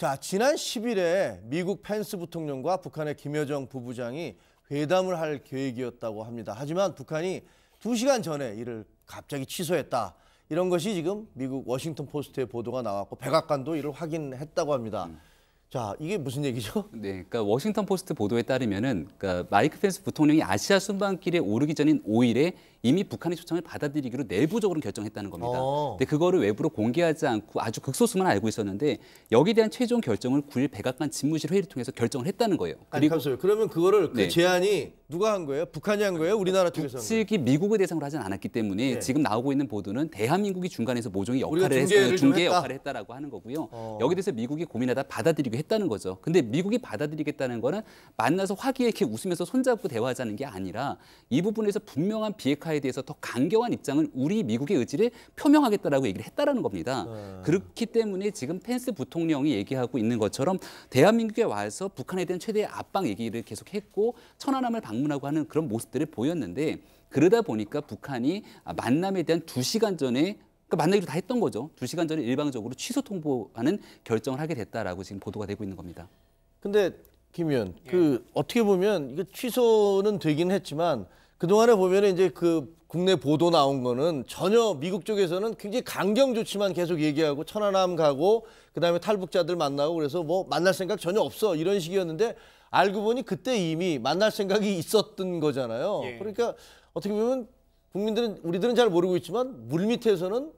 자, 지난 10일에 미국 펜스 부통령과 북한의 김여정 부부장이 회담을 할 계획이었다고 합니다. 하지만 북한이 2시간 전에 이를 갑자기 취소했다. 이런 것이 지금 미국 워싱턴 포스트의 보도가 나왔고 백악관도 이를 확인했다고 합니다. 자, 이게 무슨 얘기죠? 네, 그러니까 워싱턴 포스트 보도에 따르면은 그러니까 마이크 펜스 부통령이 아시아 순방길에 오르기 전인 5일에 이미 북한의 초청을 받아들이기로 내부적으로 결정했다는 겁니다. 근데 그거를 외부로 공개하지 않고 아주 극소수만 알고 있었는데 여기에 대한 최종 결정을 9일 백악관 집무실 회의를 통해서 결정을 했다는 거예요. 그리고 그러면 그거를 그 제안이 누가 한 거예요? 북한이 한 거예요? 우리나라 쪽에서 한 거예요? 북측이 미국을 대상으로 하진 않았기 때문에 지금 나오고 있는 보도는 대한민국이 중간에서 모종의 역할을 중개 역할을 했다라고 하는 거고요. 여기 대해서 미국이 고민하다 받아들이기로 했다는 거죠. 근데 미국이 받아들이겠다는 거는 만나서 화기애애하게 웃으면서 손잡고 대화하자는 게 아니라 이 부분에서 분명한 비핵화에 대해서 더 강경한 입장을 우리 미국의 의지를 표명하겠다라고 얘기를 했다라는 겁니다. 그렇기 때문에 지금 펜스 부통령이 얘기하고 있는 것처럼 대한민국에 와서 북한에 대한 최대의 압박 얘기를 계속했고 천안함을 방문하고 하는 그런 모습들을 보였는데 그러다 보니까 북한이 만남에 대한 2시간 전에 그러니까 만나기로 다 했던 거죠. 2시간 전에 일방적으로 취소 통보하는 결정을 하게 됐다라고 지금 보도가 되고 있는 겁니다. 근데 김 의원, 어떻게 보면 이거 취소는 되긴 했지만 그동안에 보면 이제 그 국내 보도 나온 거는 전혀 미국 쪽에서는 굉장히 강경 조치만 계속 얘기하고 천안함 가고 그다음에 탈북자들 만나고 그래서 뭐 만날 생각 전혀 없어 이런 식이었는데 알고 보니 그때 이미 만날 생각이 있었던 거잖아요. 그러니까 어떻게 보면 우리들은 잘 모르고 있지만 물밑에서는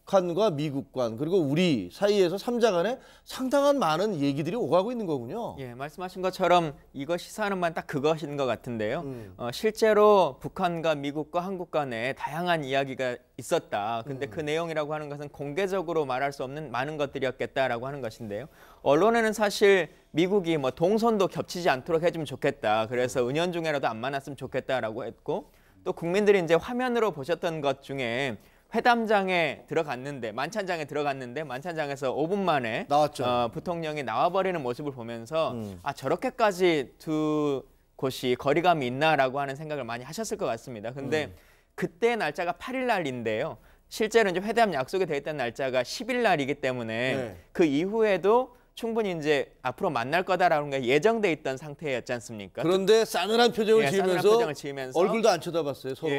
북한과 미국 간 그리고 우리 사이에서 3자 간에 상당한 많은 얘기들이 오가고 있는 거군요. 예, 말씀하신 것처럼 이거 시사하는 바는 딱 그것인 것 같은데요. 실제로 북한과 미국과 한국 간에 다양한 이야기가 있었다. 근데 그 내용이라고 하는 것은 공개적으로 말할 수 없는 많은 것들이었겠다라고 하는 것인데요. 언론에는 사실 미국이 뭐 동선도 겹치지 않도록 해주면 좋겠다. 그래서 은연중에라도 안 만났으면 좋겠다라고 했고 또 국민들이 이제 화면으로 보셨던 것 중에 회담장에 들어갔는데 만찬장에 들어갔는데 만찬장에서 5분 만에 나왔죠. 부통령이 나와버리는 모습을 보면서 아 저렇게까지 두 곳이 거리감이 있나라고 하는 생각을 많이 하셨을 것 같습니다. 근데 그때 날짜가 8일 날인데요. 실제로 이제 회담 약속이 돼 있던 날짜가 10일 날이기 때문에 그 이후에도 충분히 이제 앞으로 만날 거다라는 게 예정돼 있던 상태였지 않습니까? 그런데 싸늘한 표정을 지으면서 얼굴도 안 쳐다봤어요, 서로.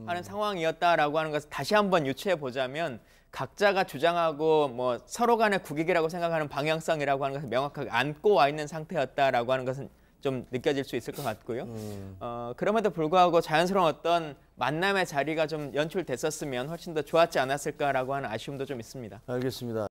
하는 상황이었다라고 하는 것을 다시 한번 유추해 보자면 각자가 주장하고 뭐 서로 간의 국익이라고 생각하는 방향성이라고 하는 것을 명확하게 안고 와 있는 상태였다라고 하는 것은 좀 느껴질 수 있을 것 같고요. 그럼에도 불구하고 자연스러운 어떤 만남의 자리가 좀 연출됐었으면 훨씬 더 좋았지 않았을까라고 하는 아쉬움도 좀 있습니다. 알겠습니다.